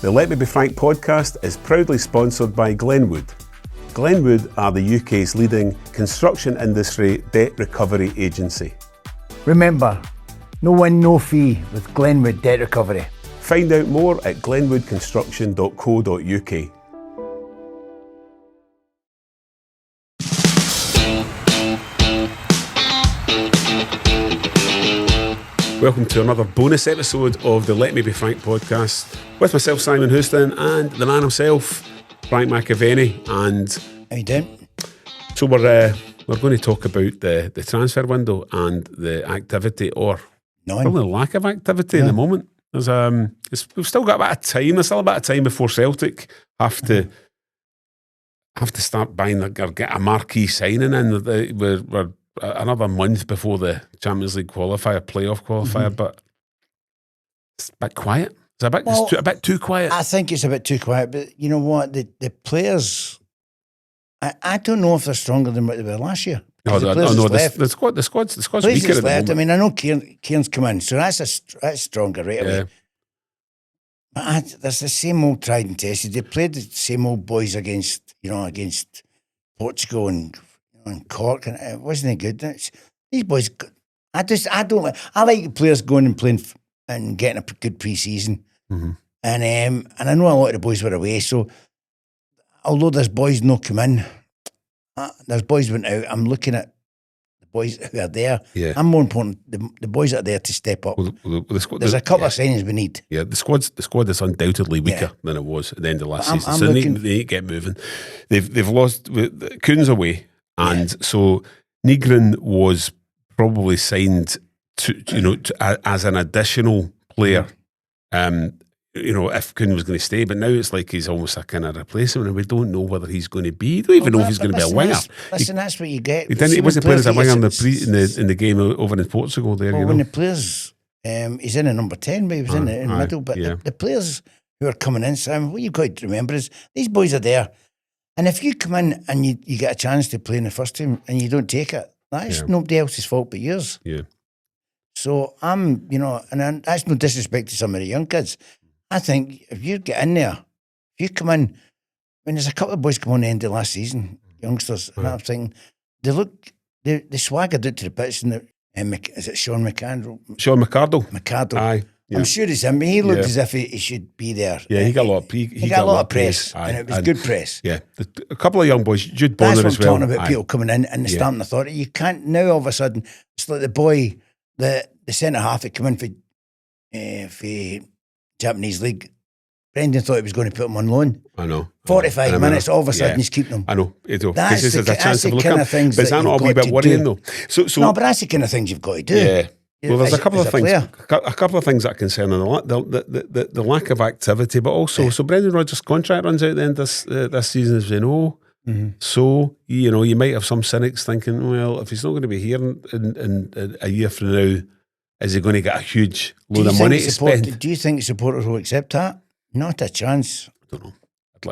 The Let Me Be Frank podcast is proudly sponsored by Glenwood. Glenwood are the UK's leading construction industry debt recovery agency. Remember, no win, no fee with Glenwood Debt Recovery. Find out more at glenwoodconstruction.co.uk. Welcome to another bonus episode of the Let Me Be Frank podcast with myself, Simon Houston, and the man himself, Frank McAvennie. And how you doing? So we're going to talk about the transfer window and the activity, or probably the lack of activity in the moment. There's we've still got a bit of time. There's still a bit of time before Celtic have to start buying or get a marquee signing in. We're another month before the Champions League playoff qualifier, but it's a bit quiet. It's a bit too quiet. I think it's a bit too quiet, but you know what? The players, I don't know if they're stronger than what they were last year. The squad's weaker at the moment. I mean, I know Kieran's come in, so that's stronger right away. But there's the same old tried and tested. They played the same old boys against Portugal and Cork, and it wasn't good. These boys, I like the players going and playing and getting a good pre-season. Mm-hmm. And I know a lot of the boys were away, so although there's boys not come in, there's boys went out. I'm looking at the boys who are there. Yeah. I'm more important, the boys that are there to step up. There's a couple of signings we need. Yeah, the squad is undoubtedly weaker than it was at the end of last season. So they need to get moving. They've lost Kuhn's away. And so Nygren was probably signed as an additional player, if Kuhn was going to stay. But now it's like he's almost a kind of replacement, and we don't know whether he's going to be. We don't even know if he's going to be a winger. That's what you get. He wasn't playing as a winger in the game over in Portugal. When the players, he's in a number 10, but he was in the middle. But the players who are coming in, Sam, what you've got to remember is these boys are there. And if you come in and you get a chance to play in the first team and you don't take it, that's nobody else's fault but yours. Yeah. So and that's no disrespect to some of the young kids. I think if you get in there, if you come in, there's a couple of boys come on the end of last season, youngsters, and I'm thinking, they swaggered out to the pitch, and is it Sean McArdle? Sean McArdle. McArdle. Aye. Yeah. I'm sure it's him. He looked as if he should be there. Yeah, he got a lot of he got a lot of press, and it was good press. Yeah, a couple of young boys, Jude Bonner as well. That's what I'm talking about, people coming in and the stamping authority. You can't now all of a sudden, it's like the boy, the centre-half that came in for Japanese League. Brendan thought he was going to put him on loan. I know. 45 minutes, all of a sudden he's keeping him. I know. That's the kind of things that you've got to do. But is that not a wee bit worrying though? No, but that's the kind of things you've got to do. Yeah. Well, there's a couple of things that concern the lack of activity, but also so Brendan Rodgers' contract runs out then this season, as we know. Mm-hmm. So you might have some cynics thinking, well, if he's not going to be here in a year from now, is he going to get a huge load of money to spend? Do you think supporters will accept that? Not a chance. I don't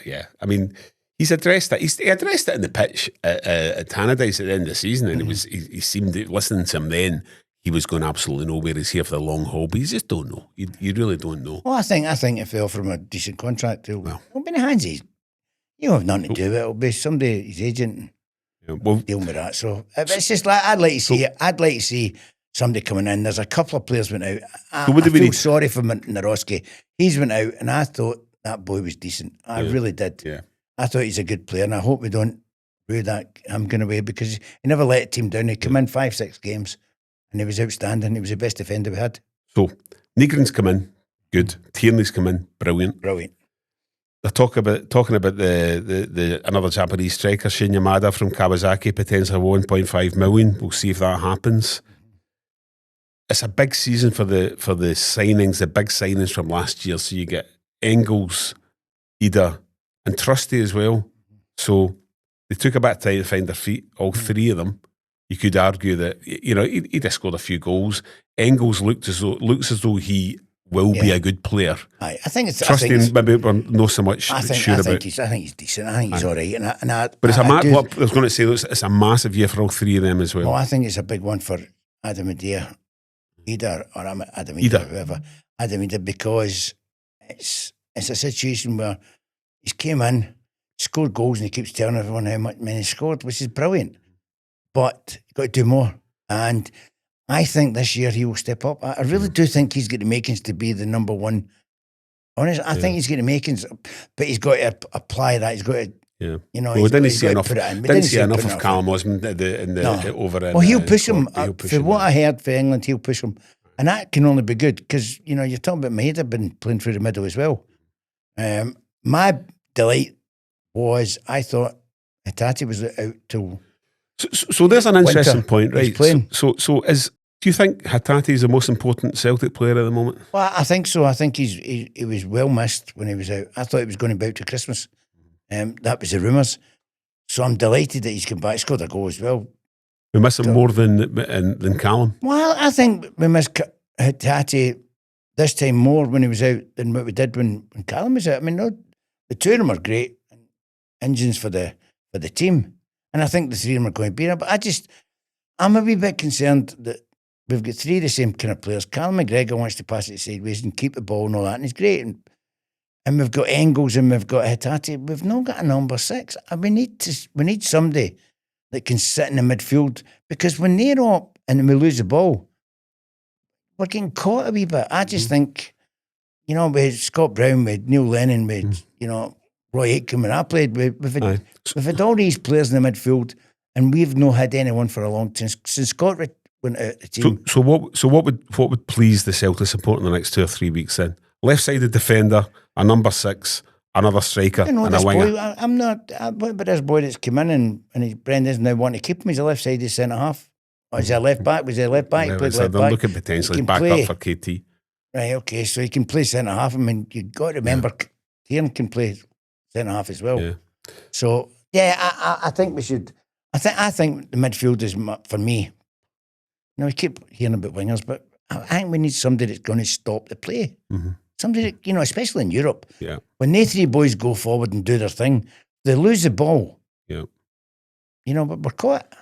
know. I mean, he's addressed it. He addressed it in the pitch at Tannadice at the end of the season, and he seemed, listening to him then, he was going absolutely nowhere. He's here for the long haul, but you just don't know. You really don't know. Well, I think if they offer him a decent contract, it'll be in the hands of you have nothing to do with it. It'll be somebody, his agent, dealing with that. So it's just like I'd like to see somebody coming in. There's a couple of players went out. I feel sorry for Naroski. He's went out, and I thought that boy was decent. I really did. Yeah. I thought he's a good player, and I hope we don't rue that him going away, because he never let a team down. He came in 5-6 games. And he was outstanding. He was the best defender we had. So, Nygren's come in, good. Tierney's come in, brilliant. They're talking about the another Japanese striker, Shin Yamada from Kawasaki, potentially 1.5 million. We'll see if that happens. It's a big season for the signings, the big signings from last year. So you get Engels, Ida, and Trusty as well. So they took a bit of time to find their feet, all three of them. You could argue that he just scored a few goals. Engels looks as though he will be a good player. I think it's Trusting maybe we're not so much sure about. I think he's decent. I think he's all right. But what I was going to say, it's a massive year for all three of them as well. Well, I think it's a big one for Adam Ida, whoever. Adam Ida, because it's a situation where he's came in, scored goals, and he keeps telling everyone how many he scored, which is brilliant. But got to do more. And I think this year he will step up. I really do think he's got the makings to be the number one. Honestly, I think he's got the makings, but he's got to apply that. He's got to, yeah. you know, Well, we didn't see enough. Put it in. Didn't see enough of Callum Osmond over in. Well, he'll push him. He'll For what I heard for England, he'll push him. And that can only be good because, you know, you're talking about Maeda been playing through the middle as well. My delight was I thought Hatate was out till. So there's an interesting point, right? He's playing. So do you think Hatate is the most important Celtic player at the moment? Well, I think so. I think he was well missed when he was out. I thought he was going to be out to Christmas. That was the rumours. So I'm delighted that he's come back. He scored a goal as well. We miss him more than Callum. Well, I think we missed Hatate this time more when he was out than what we did when Callum was out. I mean, no, the two of them are great engines for the team. And I think the three of them are going to be there. But I'm a wee bit concerned that we've got three of the same kind of players. Callum McGregor wants to pass it sideways and keep the ball and all that, and he's great. And we've got Engels and we've got Hatate. We've not got a number 6. And we need somebody that can sit in the midfield, because when they're up and we lose the ball, we're getting caught a wee bit. I just think, you know, with Scott Brown, with Neil Lennon, with you know, Roy Aitken, when I played, we've had all these players in the midfield, and we've not had anyone for a long time since Scott went out the team. So what would please the Celtic support in the next 2 or 3 weeks then? Left-sided defender, a number 6, another striker, and a winger. Boy, I'm not. But this boy that's come in and Brendan's now wanting to keep him. He's a left-sided centre half. Or is he a left back? Was he a left back? They're looking potentially back up for KT. Right. Okay. So he can play centre half. I mean, you got to remember, Kieran can play centre half as well. Yeah. So I think we should. I think the midfield is for me. You know, we keep hearing about wingers, but I think we need somebody that's going to stop the play. Mm-hmm. Somebody that, you know, especially in Europe, when they three boys go forward and do their thing, they lose the ball. Yeah. You know, but we're caught.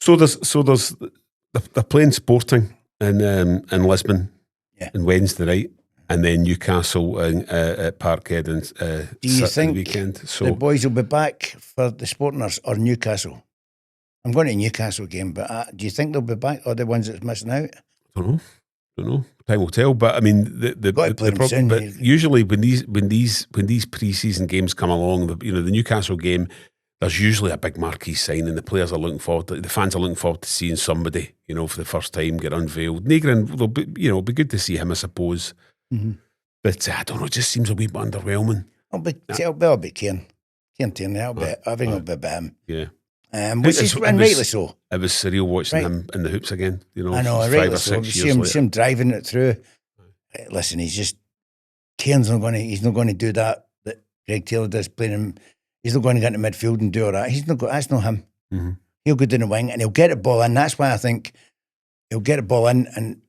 So they're playing Sporting in Lisbon on Wednesday night, and then Newcastle at Parkhead and do you think the weekend. So the boys will be back for the Sporting or Newcastle? I'm going to Newcastle game, but do you think they'll be back, or the ones that's missing out? Don't know. Time will tell. But I mean, the problem. But usually when these pre-season games come along, you know, the Newcastle game, there's usually a big marquee signing. The players are looking forward to, the fans are looking forward to seeing somebody, you know, for the first time get unveiled. Negrin will be, you know, it'll be good to see him, I suppose. Mm-hmm. But I don't know, it just seems a wee bit underwhelming. It'll be Kieran Tierney. I think it'll be him. Yeah. Which is rightly so. It was surreal watching him in the hoops again. You know, I know, 5 or 6 years later. See him driving it through. Listen, Kieran's not going to. He's not going to do that Greg Taylor does, playing him. He's not going to get into midfield and do all that. That's not him. Mm-hmm. He'll go down the wing and he'll get the ball in. That's why I think he'll get the ball in and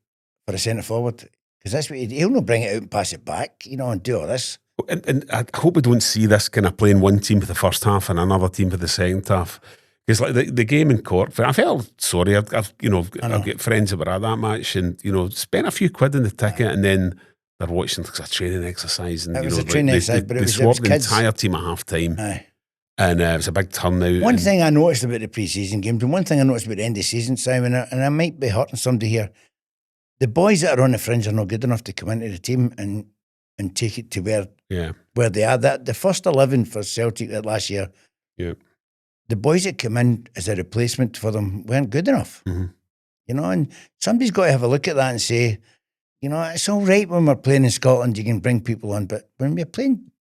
for a centre forward, because that's what he'll not bring it out and pass it back, you know, and do all this. And I hope we don't see this kind of playing one team for the first half and another team for the second half. Because like the game in Cork, I felt sorry. I've got friends that were at that match and, you know, spent a few quid in the ticket and then they're watching a training exercise. And, it was a training exercise, but they swapped the entire team at half time. And it was a big turnout. One thing I noticed about the pre-season games, and one thing I noticed about the end of season, Simon, and I might be hurting somebody here, the boys that are on the fringe are not good enough to come into the team and take it to where they are. That the first 11 for Celtic last year, the boys that come in as a replacement for them weren't good enough. Mm-hmm. You know, and somebody's got to have a look at that and say, you know, it's all right when we're playing in Scotland, you can bring people on, but when we're playing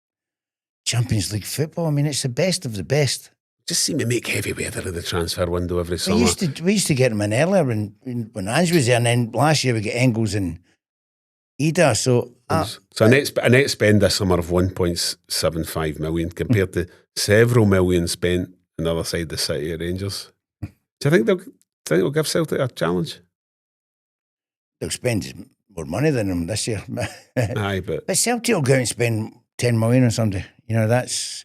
Champions League football, I mean, it's the best of the best. Just seem to make heavy weather in the transfer window every summer. We used to get them in earlier when Ange was there, and then last year we get Engels and Ida. So a net spend this summer of 1.75 million compared to several million spent on the other side of the city of Rangers. Do you think they'll give Celtic a challenge? They'll spend more money than them this year. Aye, but Celtic will go out and spend 10 million or something. You know, that's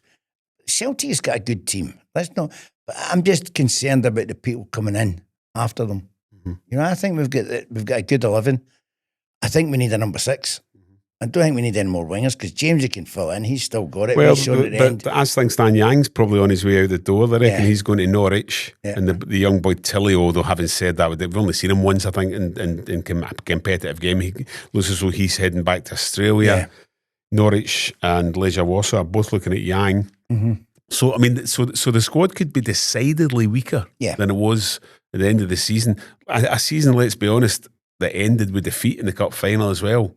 Celtic's got a good team. That's not. But I'm just concerned about the people coming in after them. Mm-hmm. You know, I think we've got a good 11. I think we need a number 6. I don't think we need any more wingers because Jamesy can fill in. He's still got it. Well, He's shown at the end. but as things stand, Yang's probably on his way out the door. I reckon he's going to Norwich. Yeah. And the young boy Tilly, although having said that, we've only seen him once, I think, in competitive game. He looks as though he's heading back to Australia. Yeah. Norwich and Leisure Warsaw are both looking at Yang. Mm-hmm. So, I mean, so the squad could be decidedly weaker than it was at the end of the season. A season, let's be honest, that ended with defeat in the cup final as well.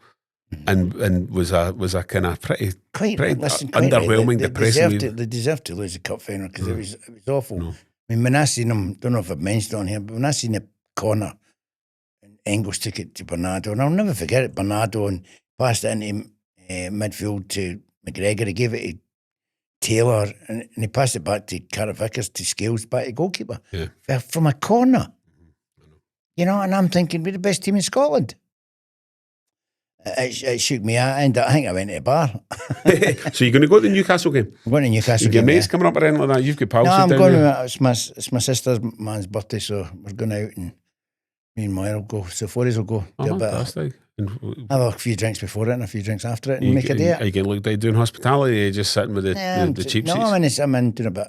And was a kind of pretty underwhelming, depressing. They deserved to lose the cup final because it was awful. No. I mean, when I seen them, don't know if I've mentioned it on here, but when I seen the corner, and Engels took it to Bernardo, and I'll never forget it. Bernardo and passed it into midfield to McGregor. He gave it to Taylor, and he passed it back to Carter Vickers to Scales, back to goalkeeper from a corner. You know, and I'm thinking we're the best team in Scotland. It shook me. I think I went to a bar. So you're going to go to the Newcastle game? I'm going to Newcastle game. Your mates coming up or anything like that? You've got pals No, I'm down going there? It's my sister's man's birthday, so we're going out and me and Moira will go. So Forries will go. Oh, fantastic. Have a few drinks before it and a few drinks after it and make a day. Are you getting looked at doing hospitality? Or are you just sitting with the cheap seats? No, I'm in doing a bit.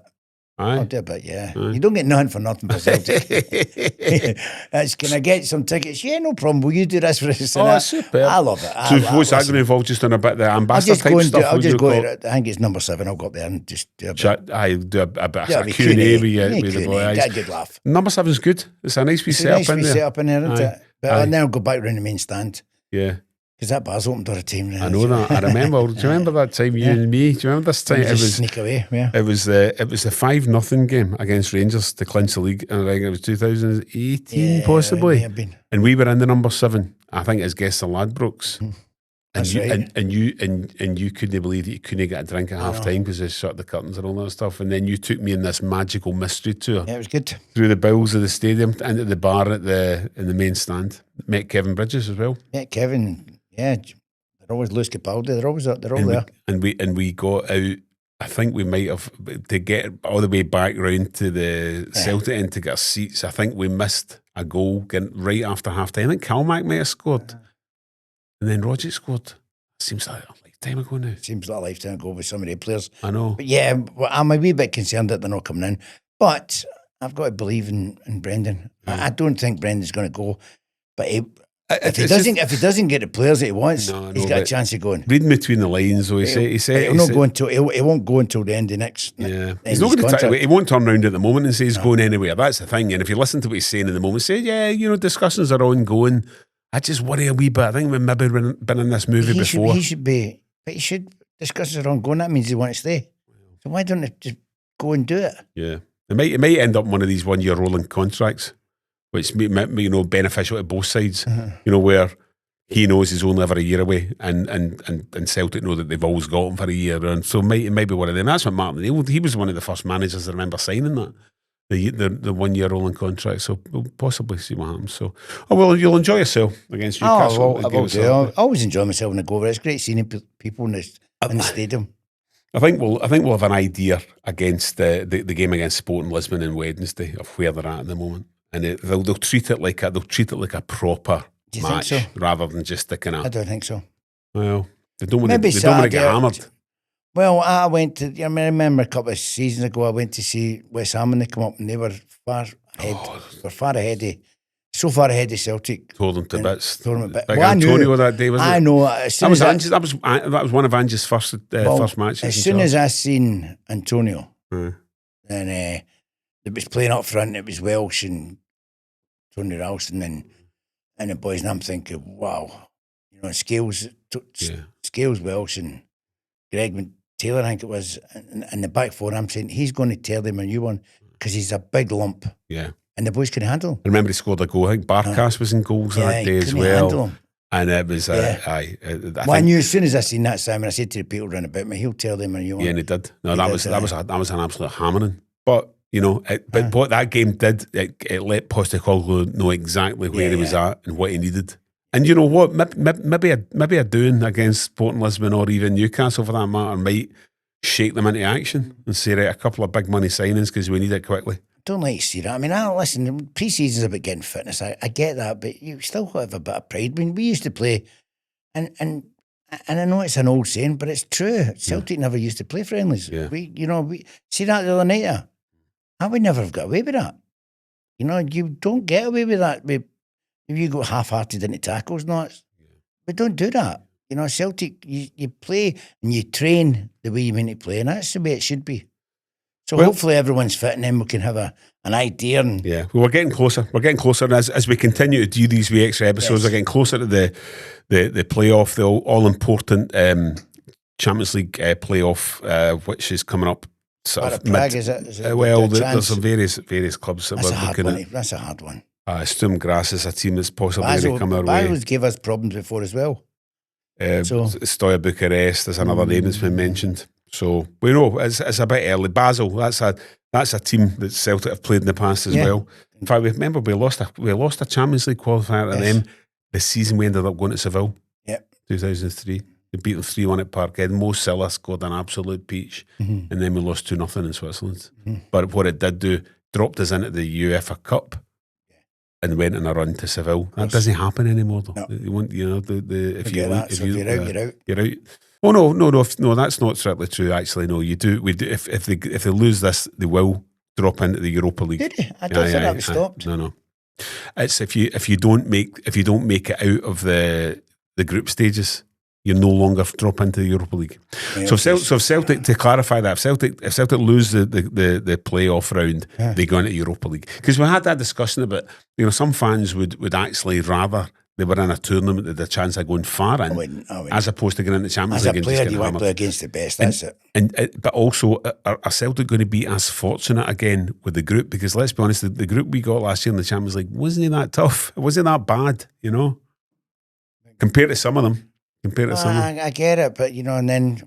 Aye. I'll do a bit, yeah. Aye. You don't get nothing for nothing for Celtic. Can I get some tickets? Yeah, no problem. Will you do this for us? Oh, super. I love it. So what's that going to involve? Just on a bit of the ambassador type stuff? I'll just go to, I think it's number 7. I'll go up there and just do a bit. I do a bit of Q&A with the boys. Get a good laugh. Number 7's good. It's a nice wee setup in there. Nice setup in there, isn't it? But then I'll go back round the main stand. Yeah. Because that bar's opened all the time now. I know that. I remember. Do you remember that time, you and me? Do you remember this time? Sneak away, It was the 5-0 game against Rangers to clinch the league. And I think it was 2018, possibly. May have been. And we were in the number 7. I think as guests of Ladbrokes. That's right. And you couldn't believe that you couldn't get a drink at half time because they shut the curtains and all that stuff. And then you took me in this magical mystery tour. Yeah, it was good. Through the bowels of the stadium into the bar in the main stand. Met Kevin Bridges as well. Yeah, Kevin. Yeah, they're always Lewis Capaldi. They're all there. And we got out. I think we might have to get all the way back round to the Celtic end to get our seats. I think we missed a goal getting right after half time. I think Calmack might have scored, and then Rodgers scored. Seems like a lifetime ago now. Seems like a lifetime ago with some of the players. I know. But yeah, I'm a wee bit concerned that they're not coming in. But I've got to believe in Brendan. I don't think Brendan's going to go, but if he doesn't get the players that he wants, he's got a chance of going. Reading between the lines, though, he won't go until the end of next. Yeah, he's not going to. He won't turn around at the moment and say he's going anywhere. That's the thing. And if you listen to what he's saying in the moment, say, discussions are ongoing. I just worry a wee bit. I think we've maybe been in this movie before. He should discussions are ongoing. That means he wants to stay. So why don't they just go and do it? Yeah, it might end up in one of these 1-year rolling contracts, which beneficial to both sides. Where he knows he's only ever a year away, and Celtic know that they've always got him for a year, and so it might be one of them. That's what Martin Neal. He was one of the first managers I remember signing that the 1-year rolling contract. So we'll possibly see what happens. So, you'll enjoy yourself against Newcastle. I always enjoy myself when I go over. It's great seeing people in the stadium. I think we'll have an idea against the game against Sporting Lisbon on Wednesday of where they're at the moment. And they'll treat it like a proper match rather than just the kind of. I don't think so. Well, they don't want to get hammered. Well, I went to. I remember a couple of seasons ago. I went to see West Ham and they come up and they were far ahead. So far ahead of Celtic. Tore them to bits. Big Antonio that day, wasn't it? I know. That was one of Ange's first matches. As soon as I seen Antonio, and it was playing up front. It was Welsh and Tony Ralston and the boys, and I'm thinking, wow, Scales, Welsh, and Greg Taylor, I think it was, and the back four. I'm saying he's going to tear them a new one because he's a big lump. Yeah, and the boys can handle him. I remember he scored a goal. I think Barkas was in goals that day as well. Handle him. And it was, I knew as soon as I seen that, Simon, I said to the people around about me, he'll tell them a new one. Yeah, and he did. No, that was an absolute hammering. But what that game did, it let Postecoglou know exactly where he was at and what he needed. And you know what? Maybe a doing against Sporting Lisbon or even Newcastle for that matter might shake them into action and say, right, a couple of big money signings because we need it quickly. I don't like to see that. I mean, listen, pre-season's about getting fitness. I get that, but you still have a bit of pride. I mean, we used to play, and And I know it's an old saying, but it's true. Celtic never used to play friendlies. Yeah. We see that the other night. I would never have got away with that. You don't get away with that. If you go half-hearted into tackles, we don't do that. Celtic, you play and you train the way you mean to play, and that's the way it should be. So hopefully everyone's fit, and then we can have an idea. And we're getting closer. We're getting closer, and as we continue to do these wee extra episodes, we're getting closer to the playoff, the all important Champions League playoff, which is coming up. Sort of Prague, is it there's some various clubs that we're looking at. That's a hard one. Sturm Graz is a team that's possibly going to come our way. Basel gave us problems before as well. Stoya Bucharest, there's another name that's been mentioned. So we know it's a bit early. Basel, that's a team that Celtic have played in the past as well. In fact, remember we lost a Champions League qualifier to them the season we ended up going to Seville. 2003. We beat them 3-1 at Parkhead. Mo Silla scored an absolute peach, and then we lost 2-0 in Switzerland. But what it did do, dropped us into the UEFA Cup and went on a run to Seville. That doesn't happen anymore, though. No. If you're out, you're out. Oh no, that's not strictly true. Actually, no, you do. We do. If they lose this, they will drop into the Europa League. Did they? I don't think that was stopped. No. It's if you don't make it out of the group stages, you no longer drop into the Europa League. Yeah, so if Celtic, to clarify that, if Celtic lose the playoff round, they go into Europa League. Because we had that discussion about, some fans would actually rather they were in a tournament that the chance of going far in, I wouldn't. as opposed to going into Champions League. As a player, you want to play against the best. That's it. But also, are Celtic going to be as fortunate again with the group? Because let's be honest, the group we got last year in the Champions League wasn't that tough. It wasn't that bad, compared to some of them. I get it, but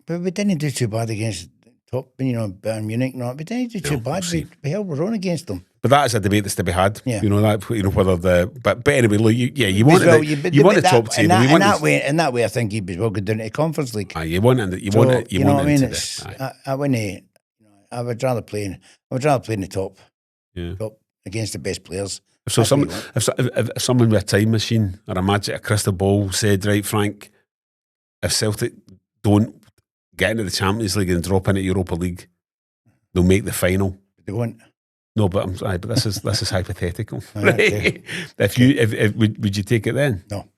but we didn't do too bad against top, Bayern Munich. No, we didn't do too bad. We held our own against them. But that is a debate that's to be had. Yeah. whether but anyway, look, you want the top table. In that way, I think you'd be well good down to the Conference League. You want it. You know what I mean? I wouldn't. I would rather play in the top. Yeah. Top against the best players. If someone with a time machine or a crystal ball said, right, Frank, if Celtic don't get into the Champions League and drop into Europa League, they'll make the final. They won't. No, but I'm sorry, but this is hypothetical. Right? If would you take it then? No.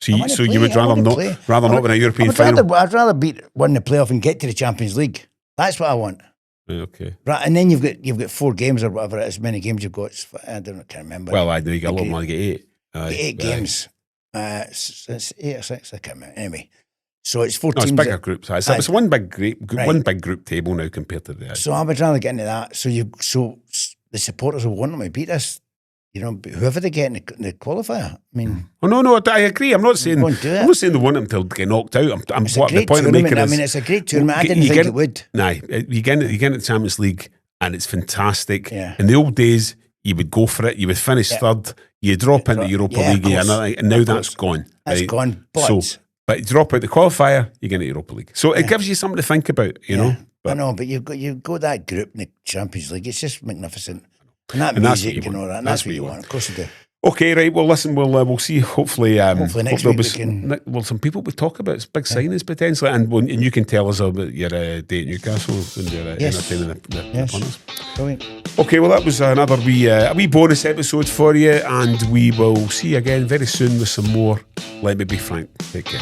So you would rather not win a European final? I'd rather win the playoff and get to the Champions League. That's what I want. Okay. Right, and then you've got 4 games or whatever. As many games you've got, I can't remember. Well, I know you got a lot more. You get 8. 8 games. It's 8 or 6. I can't remember. Anyway, so it's 4 teams. It's bigger groups. It's one big group table now compared to the. So I would rather get into that. So the supporters will want them to beat us. Whoever they get in the qualifier. I mean, no, I agree. I'm not saying they want them to get knocked out. The point I'm making is, it's a great tournament. I didn't think it would. Nah, you get into the Champions League and it's fantastic. Yeah. In the old days, you would go for it. You would finish third. You drop into Europa League, and now that's gone. That's gone. But you drop out the qualifier, you get into Europa League. So it gives you something to think about, know. I know, but you've got that group in the Champions League. It's just magnificent. And that music and all that. That's what you want. Of course you do. Okay, right. Well, listen, we'll see. Hopefully next week we can. Well, some people we talk about big signings potentially, and you can tell us about your day at Newcastle and your entertaining the punters. Brilliant. Okay, well, that was another wee bonus episode for you, and we will see you again very soon with some more. Let me be frank. Take care.